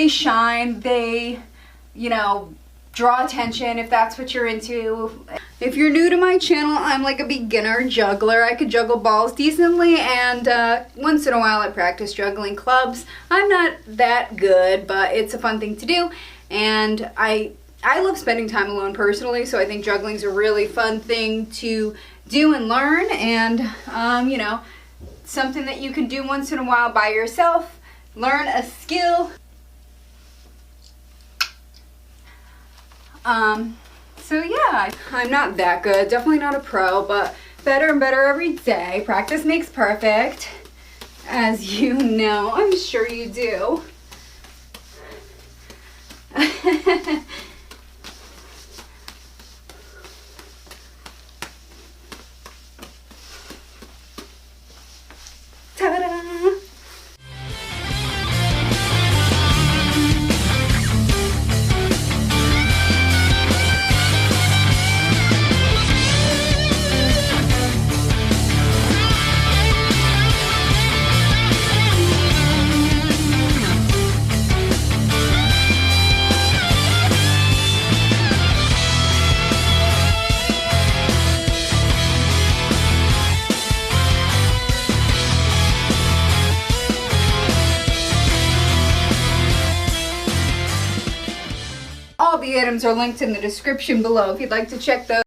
they shine, they, you know, draw attention if that's what you're into. If you're new to my channel, I'm like a beginner juggler. I could juggle balls decently, and once in a while I practice juggling clubs. I'm not that good, but it's a fun thing to do, and I love spending time alone personally, so I think juggling's a really fun thing to do and learn, and you know, something that you can do once in a while by yourself, learn a skill. So yeah, I'm not that good, definitely not a pro, but better and better every day. Practice makes perfect, as you know. I'm sure you do. Ta-da! All the items are linked in the description below if you'd like to check those.